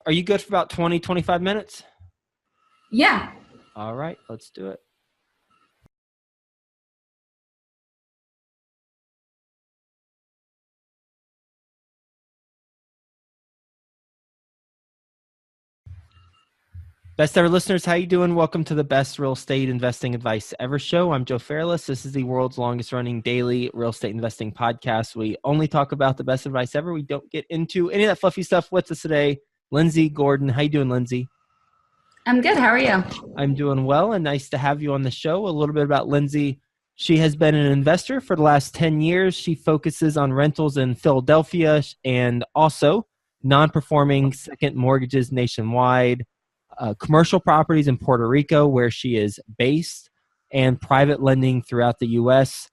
Are you good for about 20, 25 minutes? Yeah. All right, let's do it. Best ever listeners, how you doing? Welcome to the Best Real Estate Investing Advice Ever show. I'm Joe Fairless. This is the world's longest running daily real estate investing podcast. We only talk about the best advice ever. We don't get into any of that fluffy stuff. With us today, Lindsay Gordon. How you doing, Lindsay? I'm good. How are you? I'm doing well, and nice to have you on the show. A little bit about Lindsay. She has been an investor for the last 10 years. She focuses on rentals in Philadelphia and also non-performing second mortgages nationwide, commercial properties in Puerto Rico, where she is based, and private lending throughout the U.S.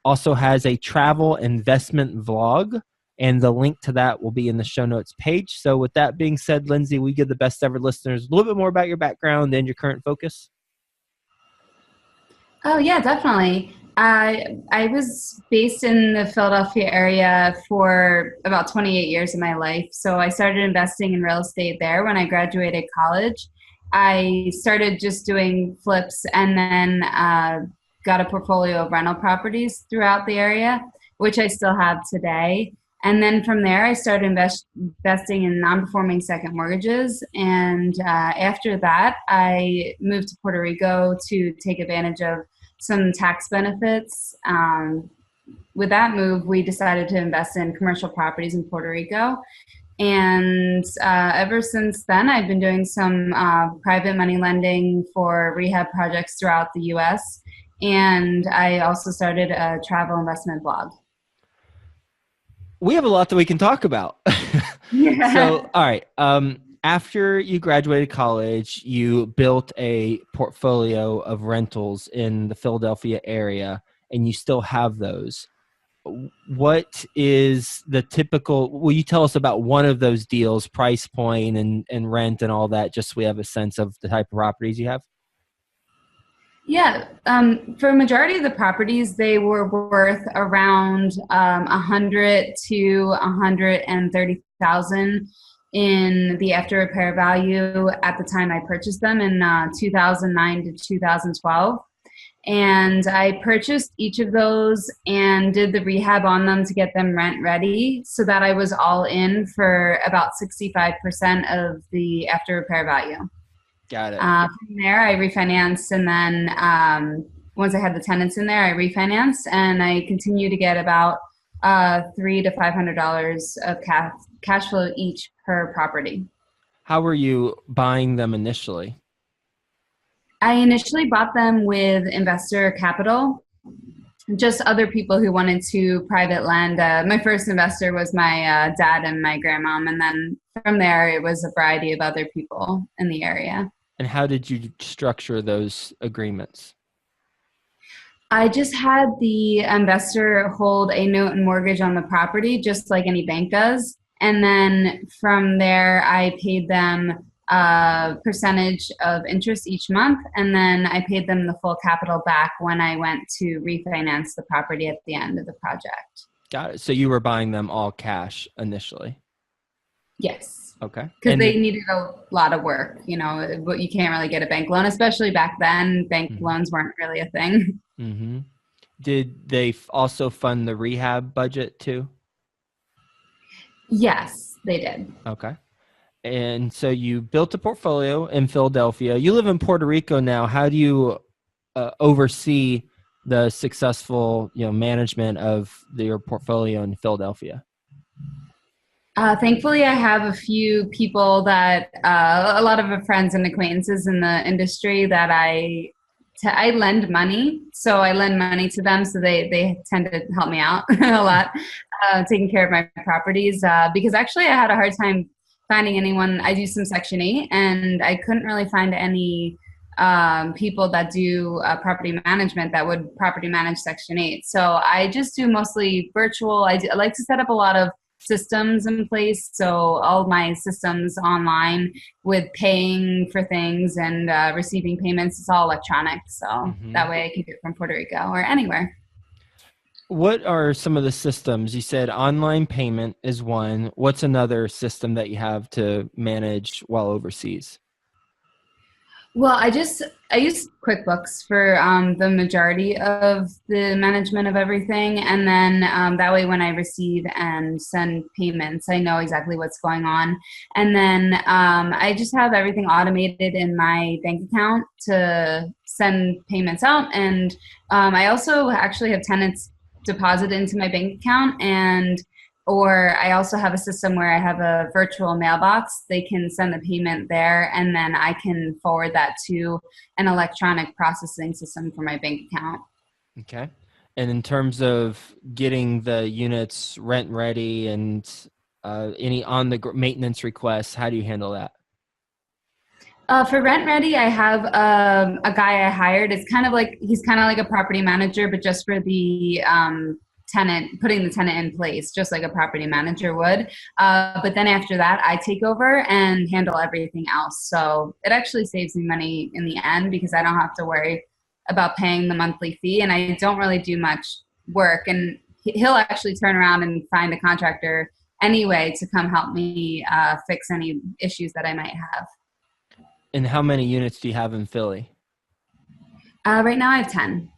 Also has a travel investment vlog, and the link to that will be in the show notes page. So with that being said, Lindsay, we give the best ever listeners a little bit more about your background and your current focus. Oh, yeah, definitely. I was based in the Philadelphia area for about 28 years of my life. So I started investing in real estate there when I graduated college. I started just doing flips and then got a portfolio of rental properties throughout the area, which I still have today. And then from there, I started investing in non-performing second mortgages. And after that, I moved to Puerto Rico to take advantage of some tax benefits. With that move, we decided to invest in commercial properties in Puerto Rico. And ever since then, I've been doing some private money lending for rehab projects throughout the U.S. And I also started a travel investment blog. We have a lot that we can talk about. Yeah. So, all right. After you graduated college, you built a portfolio of rentals in the Philadelphia area, and you still have those. What is the typical, will you tell us about one of those deals, price point and rent and all that, just so we have a sense of the type of properties you have? Yeah, for a majority of the properties, they were worth around 100 to 130,000 in the after repair value at the time I purchased them in 2009 to 2012. And I purchased each of those and did the rehab on them to get them rent ready, so that I was all in for about 65% of the after repair value. Got it. From there, I refinanced, and then once I had the tenants in there, I refinanced, and I continue to get about $300 to $500 of cash flow each per property. How were you buying them initially? I initially bought them with investor capital, just other people who wanted to private lend. My first investor was my dad and my grandmom, and then from there, it was a variety of other people in the area. And how did you structure those agreements? I just had the investor hold a note and mortgage on the property, just like any bank does. And then from there, I paid them a percentage of interest each month. And then I paid them the full capital back when I went to refinance the property at the end of the project. Got it. So you were buying them all cash initially? Yes. Okay. Because they needed a lot of work, but you can't really get a bank loan, especially back then. Bank loans weren't really a thing. Mm-hmm. Did they also fund the rehab budget too? Yes, they did. Okay. And so you built a portfolio in Philadelphia. You live in Puerto Rico now. How do you oversee the successful, management of your portfolio in Philadelphia? Thankfully, I have a few people that, a lot of friends and acquaintances in the industry that I lend money. So I lend money to them. So they tend to help me out a lot, taking care of my properties. Because actually I had a hard time finding anyone. I do some Section 8, and I couldn't really find any people that do property management that would property manage Section 8. So I just do mostly virtual. I like to set up a lot of systems in place. So all my systems online with paying for things and receiving payments, it's all electronic. So that way I can do it from Puerto Rico or anywhere. What are some of the systems? You said online payment is one. What's another system that you have to manage while overseas? Well, I use QuickBooks for the majority of the management of everything, and then that way when I receive and send payments, I know exactly what's going on. And then I just have everything automated in my bank account to send payments out, and I also actually have tenants deposit into my bank account, and or I also have a system where I have a virtual mailbox. They can send the payment there, and then I can forward that to an electronic processing system for my bank account. Okay. And in terms of getting the units rent ready and any on the maintenance requests, how do you handle that? For Rent Ready, I have a guy I hired. It's kind of like he's kind of like a property manager, but just for the tenant, putting the tenant in place, just like a property manager would. But then after that, I take over and handle everything else. So it actually saves me money in the end because I don't have to worry about paying the monthly fee, and I don't really do much work. And he'll actually turn around and find a contractor anyway to come help me fix any issues that I might have. And how many units do you have in Philly? Right now, I have 10.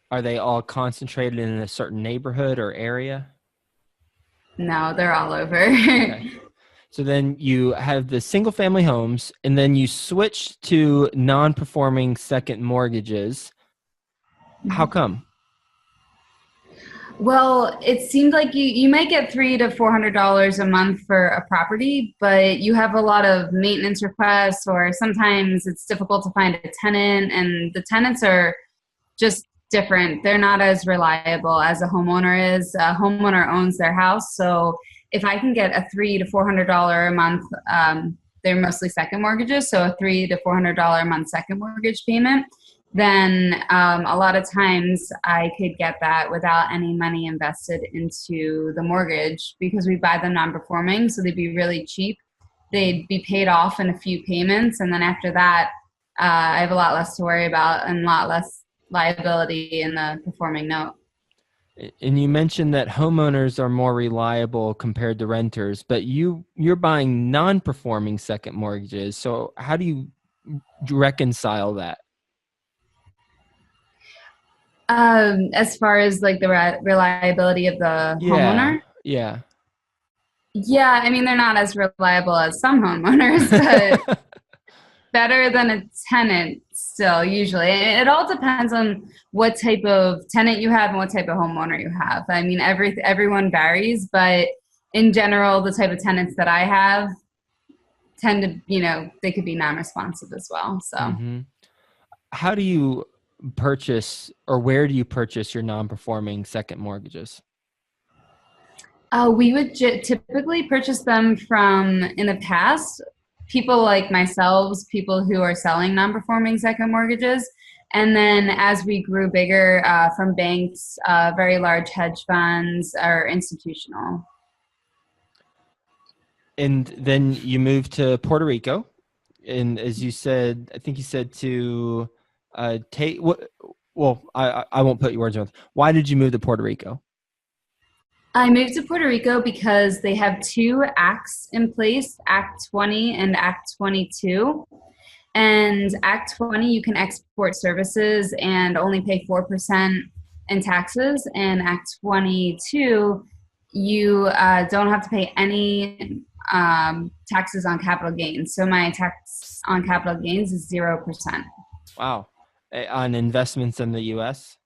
Are they all concentrated in a certain neighborhood or area? No, they're all over. Okay. So then you have the single family homes, and then you switch to non-performing second mortgages. How come? Well, it seemed like you might get $300 to $400 a month for a property, but you have a lot of maintenance requests, or sometimes it's difficult to find a tenant, and the tenants are just different. They're not as reliable as a homeowner is. A homeowner owns their house, so if I can get a $300 to $400 a month, they're mostly second mortgages, so a $300 to $400 a month second mortgage payment, then a lot of times I could get that without any money invested into the mortgage because we buy them non-performing, so they'd be really cheap. They'd be paid off in a few payments, and then after that, I have a lot less to worry about and a lot less liability in the performing note. And you mentioned that homeowners are more reliable compared to renters, but you're buying non-performing second mortgages. So how do you reconcile that? As far as like the reliability of the Yeah, homeowner, yeah. yeah, I mean they're not as reliable as some homeowners, but better than a tenant still usually. It all depends on what type of tenant you have and what type of homeowner you have. I mean everyone varies, but in general the type of tenants that I have tend to, they could be non-responsive as well. So Hmm. How do you purchase, or where do you purchase your non-performing second mortgages? we would typically purchase them from, in the past, people like myself, people who are selling non-performing second mortgages. And then as we grew bigger, from banks, very large hedge funds, or institutional. And then you moved to Puerto Rico. And as you said, I think you said to take what, well, I won't put your words in my mouth. Why did you move to Puerto Rico? I moved to Puerto Rico because they have two acts in place, Act 20 and Act 22. And Act 20, you can export services and only pay 4% in taxes. And Act 22, you don't have to pay any taxes on capital gains. So my tax on capital gains is 0%. Wow. On investments in the U.S.?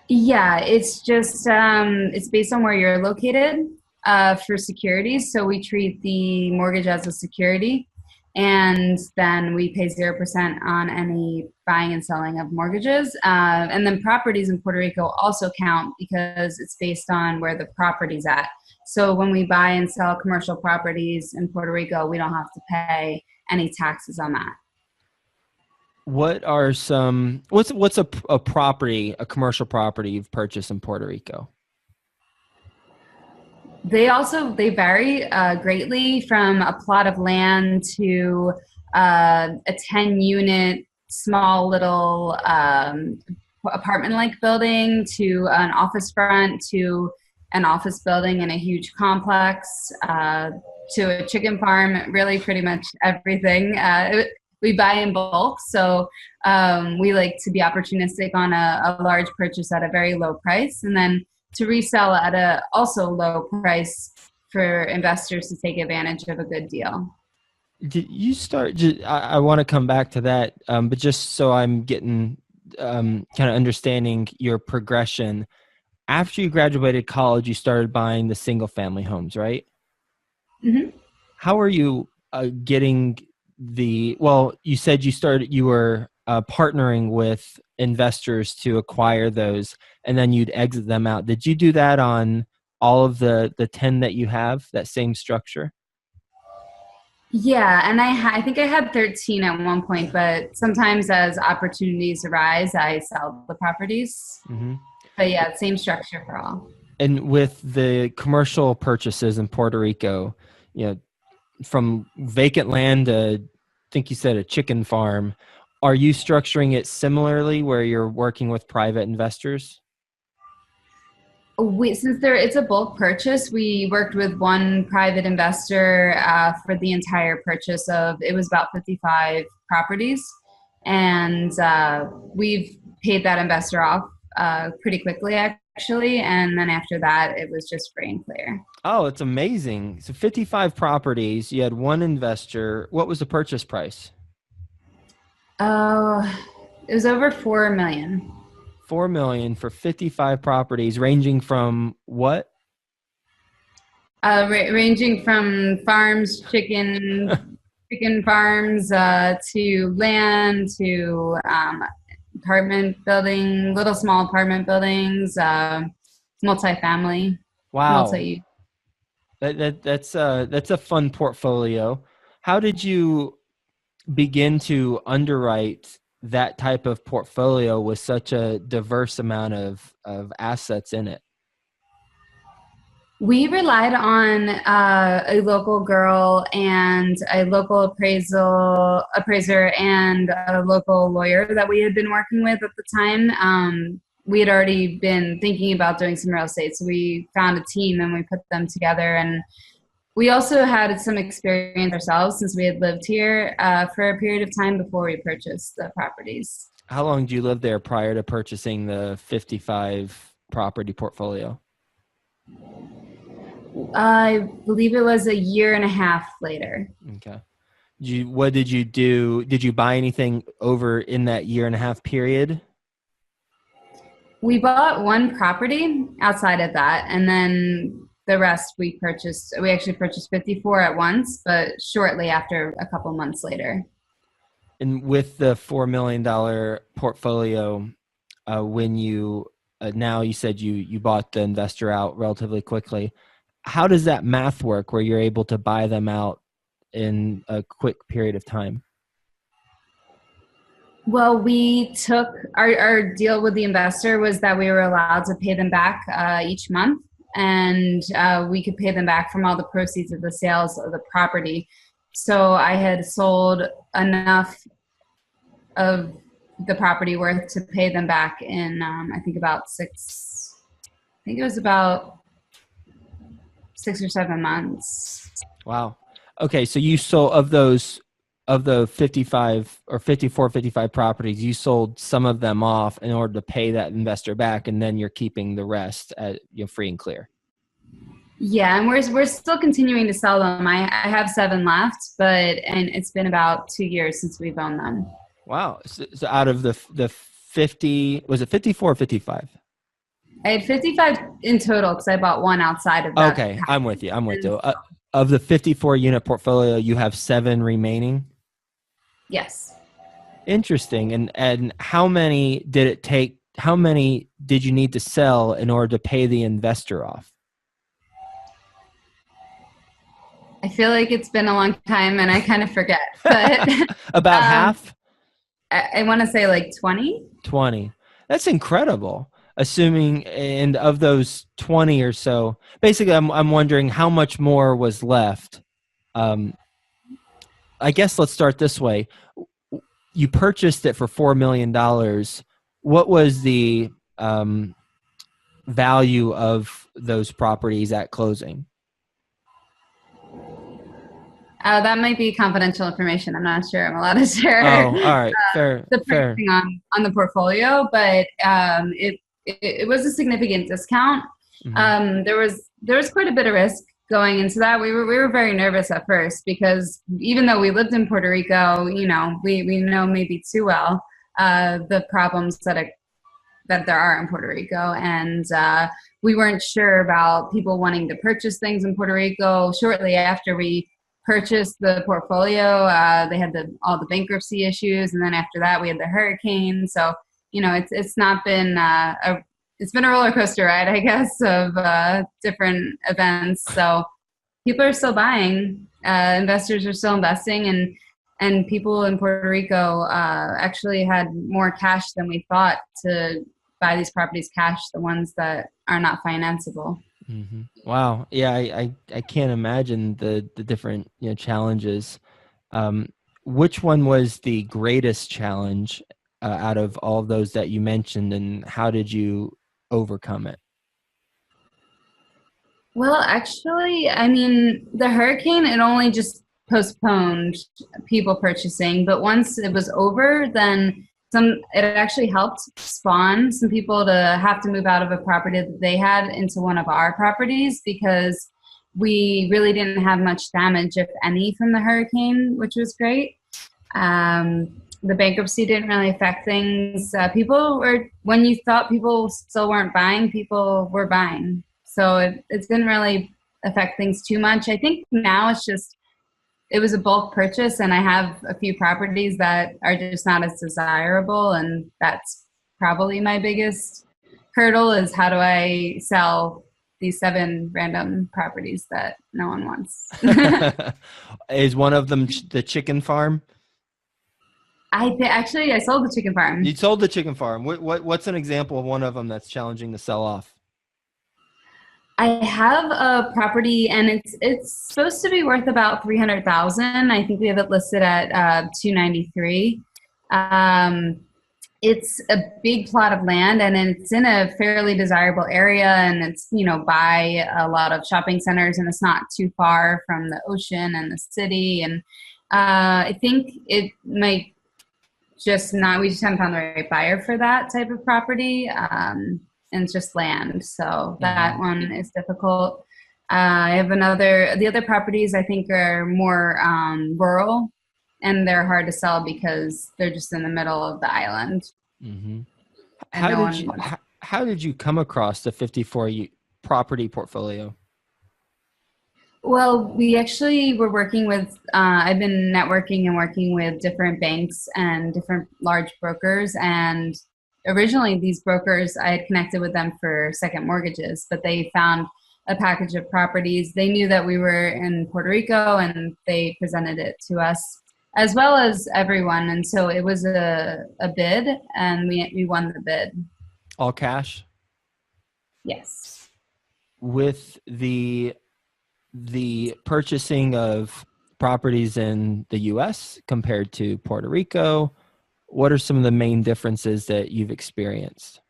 Yeah, it's just it's based on where you're located for securities. So we treat the mortgage as a security, and then we pay 0% on any buying and selling of mortgages. And then properties in Puerto Rico also count because it's based on where the property's at. So when we buy and sell commercial properties in Puerto Rico, we don't have to pay any taxes on that. What are some, what's a property, a commercial property you've purchased in Puerto Rico? They vary greatly from a plot of land to a 10 unit small little apartment-like building to an office front to an office building and a huge complex to a chicken farm, really pretty much everything. We buy in bulk, so we like to be opportunistic on a large purchase at a very low price, and then to resell at a also low price for investors to take advantage of a good deal. Did you start? I want to come back to that, but just so I'm getting kind of understanding your progression. After you graduated college, you started buying the single family homes, right? Mm-hmm. How are you getting well, you said you were partnering with investors to acquire those and then you'd exit them out. Did you do that on all of the 10 that you have, that same structure? Yeah, and I think I had 13 at one point, but sometimes as opportunities arise, I sell the properties. Mm-hmm. But yeah, same structure for all. And with the commercial purchases in Puerto Rico, from vacant land to, I think you said a chicken farm, are you structuring it similarly where you're working with private investors? Since it's a bulk purchase, we worked with one private investor for the entire purchase it was about 55 properties. And we've paid that investor off pretty quickly, actually. And then after that, it was just free and clear. Oh, it's amazing. So 55 properties, you had one investor. What was the purchase price? Oh, it was over $4 million. $4 million for 55 properties, ranging from what? Ranging from farms, chicken farms, to land, to apartment building, little small apartment buildings, multifamily. Wow. That's a fun portfolio. How did you begin to underwrite that type of portfolio with such a diverse amount of assets in it? We relied on a local girl and a local appraiser and a local lawyer that we had been working with at the time. We had already been thinking about doing some real estate, so we found a team and we put them together. And we also had some experience ourselves since we had lived here for a period of time before we purchased the properties. How long did you live there prior to purchasing the 55 property portfolio? I believe it was a year and a half later. Okay. What did you do? Did you buy anything over in that year and a half period? We bought one property outside of that, and then the rest we actually purchased 54 at once, but shortly after, a couple months later. And with the $4 million portfolio, when now you said you bought the investor out relatively quickly, how does that math work where you're able to buy them out in a quick period of time? Well, we took our deal with the investor was that we were allowed to pay them back each month, and we could pay them back from all the proceeds of the sales of the property. So I had sold enough of the property worth to pay them back in I think it was about 6 or 7 months. Wow. Okay, so you sold of the 55 or 54, 55 properties, you sold some of them off in order to pay that investor back, and then you're keeping the rest at free and clear. Yeah, and we're still continuing to sell them. I have 7 left, and it's been about 2 years since we've owned them. Wow. So out of the 50, was it 54 or 55? I had 55 in total because I bought one outside of that. Okay, I'm with you. Of the 54 unit portfolio, you have 7 remaining? Yes. Interesting. And how many did it take? How many did you need to sell in order to pay the investor off? I feel like it's been a long time and I kind of forget. But about half? I want to say like 20. 20. That's incredible. Assuming, and of those 20 or so, basically I'm wondering how much more was left. I guess let's start this way. You purchased it for $4 million. What was the value of those properties at closing? That might be confidential information. I'm not sure I'm allowed to share Oh, all right. Fair, the fair. pricing on the portfolio, but it was a significant discount. Mm-hmm. There was quite a bit of risk going into that. We were very nervous at first because even though we lived in Puerto Rico, you know, we know maybe too well the problems that there are in Puerto Rico, and we weren't sure about people wanting to purchase things in Puerto Rico. Shortly after we purchased the portfolio, they had all the bankruptcy issues, and then after that we had the hurricane. So you know, it's not been it's been a roller coaster ride, I guess, of different events. So people are still buying, investors are still investing, and people in Puerto Rico actually had more cash than we thought to buy these properties cash, the ones that are not financeable. Mm-hmm. Wow. Yeah, I can't imagine the different challenges. Which one was the greatest challenge out of all of those that you mentioned, and how did you overcome it? Well, actually, I mean, the hurricane, it only just postponed people purchasing, but once it was over, then it actually helped spawn some people to have to move out of a property that they had into one of our properties because we really didn't have much damage, if any, from the hurricane, which was great. The bankruptcy didn't really affect things. When you thought people still weren't buying, people were buying. So it didn't really affect things too much. I think now it was a bulk purchase, and I have a few properties that are just not as desirable, and that's probably my biggest hurdle is how do I sell these 7 random properties that no one wants. Is one of them the chicken farm? I sold the chicken farm. You sold the chicken farm. What's an example of one of them that's challenging to sell off? I have a property, and it's supposed to be worth about $300,000. I think we have it listed at $293. It's a big plot of land, and it's in a fairly desirable area, and it's by a lot of shopping centers, and it's not too far from the ocean and the city. And I think it might just not. We just haven't found the right buyer for that type of property. And it's just land. So that one is difficult. I have the other properties I think are more rural, and they're hard to sell because they're just in the middle of the island. Mm-hmm. How did you come across the 54 property portfolio? Well, we actually were working with, I've been networking and working with different banks and different large brokers, and originally these brokers, I had connected with them for second mortgages, but they found a package of properties. They knew that we were in Puerto Rico, and they presented it to us as well as everyone. And so it was a bid, and we won the bid. All cash? Yes. With the purchasing of properties in the U.S. compared to Puerto Rico, what are some of the main differences that you've experienced?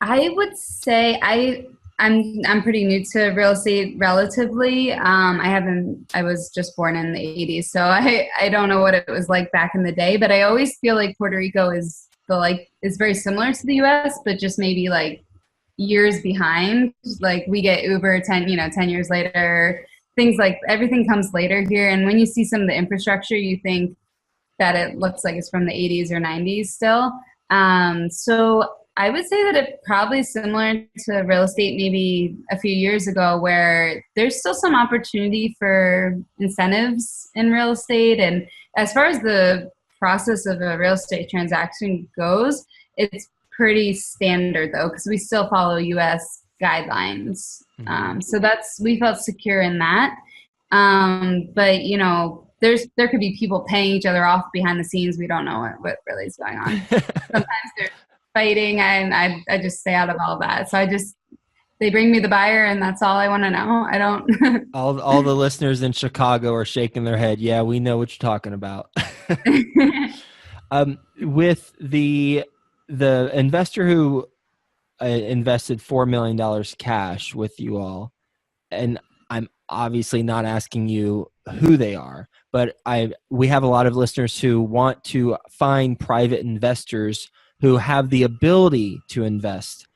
I would say I'm pretty new to real estate relatively. I was just born in the 80s, so I don't know what it was like back in the day, but I always feel like Puerto Rico is very similar to the US, but just maybe like years behind. Like we get Uber 10 years later. Things like everything comes later here, and when you see some of the infrastructure, you think that it looks like it's from the 80s or 90s still. So I would say that it's probably similar to real estate maybe a few years ago, where there's still some opportunity for incentives in real estate. And as far as the process of a real estate transaction goes, it's pretty standard though, because we still follow US guidelines. So we felt secure in that. But there could be people paying each other off behind the scenes. We don't know what really is going on. Sometimes they're fighting, and I just stay out of all that. So they bring me the buyer, and that's all I want to know. I don't. all the listeners in Chicago are shaking their head. Yeah, we know what you're talking about. With the investor who invested $4 million cash with you all, and I'm obviously not asking you who they are, but we have a lot of listeners who want to find private investors who have the ability to invest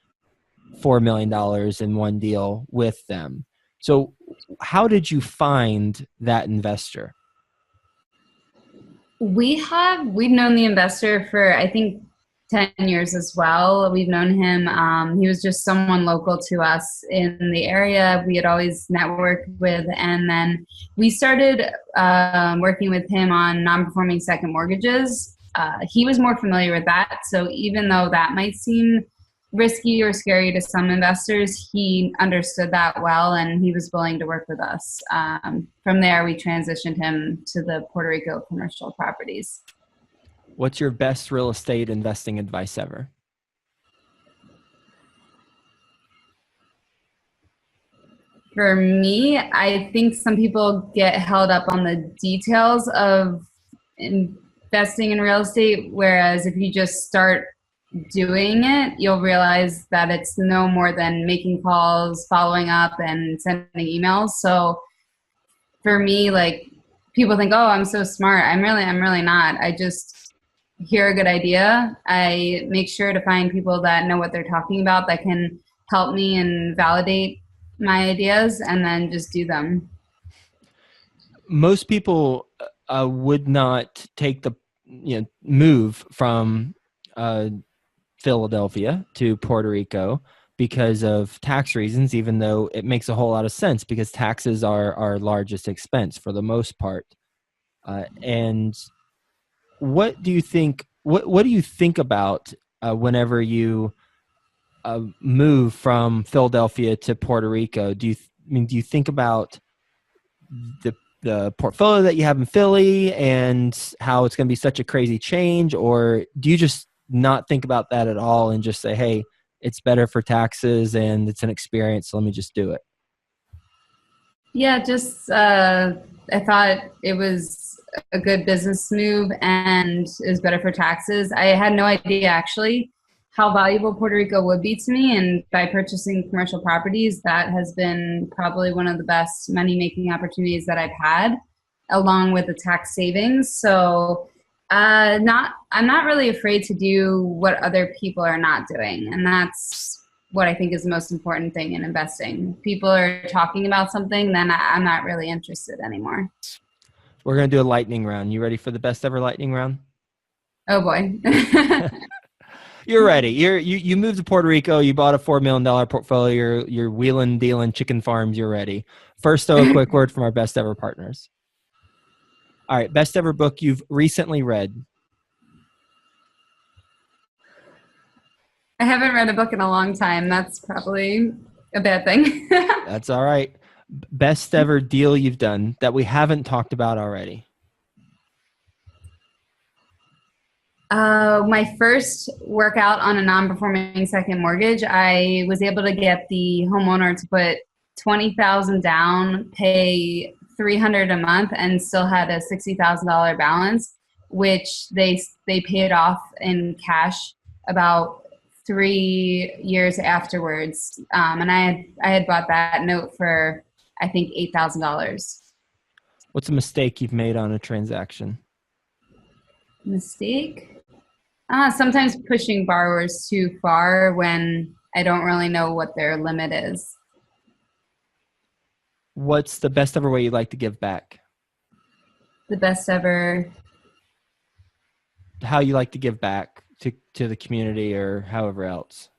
$4 million in one deal with them. So how did you find that investor? We've known the investor for, I think, 10 years as well. We've known him. He was just someone local to us in the area. We had always networked with, and then we started working with him on non-performing second mortgages. He was more familiar with that. So even though that might seem risky or scary to some investors, he understood that well, and he was willing to work with us. From there, we transitioned him to the Puerto Rico commercial properties. What's your best real estate investing advice ever? For me, I think some people get held up on the details of investing in real estate, whereas if you just start doing it, you'll realize that it's no more than making calls, following up, and sending emails. So for me, like, people think, oh, I'm so smart. I'm really not. I just hear a good idea. I make sure to find people that know what they're talking about, that can help me and validate my ideas, and then just do them. Most people would not take the move from Philadelphia to Puerto Rico because of tax reasons, even though it makes a whole lot of sense because taxes are our largest expense for the most part. And what do you think? What do you think about whenever you move from Philadelphia to Puerto Rico? Do you think about the portfolio that you have in Philly and how it's going to be such a crazy change, or do you just not think about that at all and just say, hey, it's better for taxes and it's an experience, so let me just do it? Yeah, just I thought it was a good business move and is better for taxes. I had no idea actually how valuable Puerto Rico would be to me, and by purchasing commercial properties, that has been probably one of the best money-making opportunities that I've had, along with the tax savings. So I'm not really afraid to do what other people are not doing, and that's what I think is the most important thing in investing. If people are talking about something, then I'm not really interested anymore. We're going to do a lightning round. You ready for the best ever lightning round? Oh boy. You're ready. You moved to Puerto Rico. You bought a $4 million portfolio. You're wheeling, dealing chicken farms. You're ready. First, though, a quick word from our best ever partners. All right. Best ever book you've recently read. I haven't read a book in a long time. That's probably a bad thing. That's all right. Best ever deal you've done that we haven't talked about already. My first workout on a non-performing second mortgage, I was able to get the homeowner to put $20,000 down, pay $300 a month, and still had a $60,000 balance, which they paid off in cash about 3 years afterwards. And I had bought that note for, I think, $8,000. What's a mistake you've made on a transaction? Mistake? Sometimes pushing borrowers too far when I don't really know what their limit is. What's the best ever way you'd like to give back? The best ever. How you like to give back to the community or however else?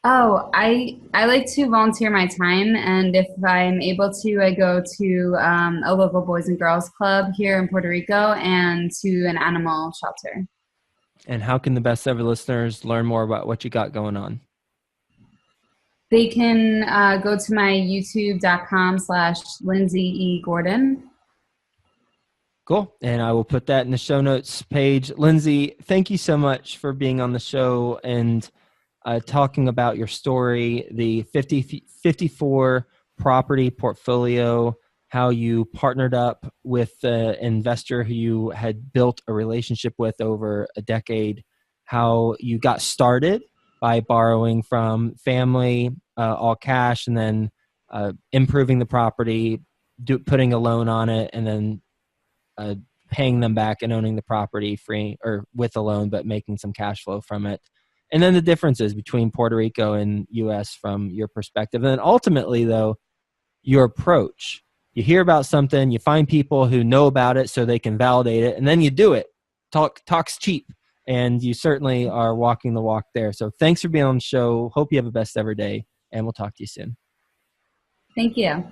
Oh, I like to volunteer my time, and if I'm able to, I go to a local Boys and Girls Club here in Puerto Rico and to an animal shelter. And how can the best ever listeners learn more about what you got going on? They can go to my youtube.com/Lindsay E. Gordon. Cool. And I will put that in the show notes page. Lindsay, thank you so much for being on the show and talking about your story, the 54 property portfolio how you partnered up with an investor who you had built a relationship with over a decade, how you got started by borrowing from family, all cash, and then improving the property, putting a loan on it, and then uh, paying them back and owning the property free or with a loan, but making some cash flow from it. And then the differences between Puerto Rico and US from your perspective. And then ultimately, though, your approach. You hear about something, you find people who know about it so they can validate it, and then you do it. Talk's cheap. And you certainly are walking the walk there. So thanks for being on the show. Hope you have a best ever day, and we'll talk to you soon. Thank you.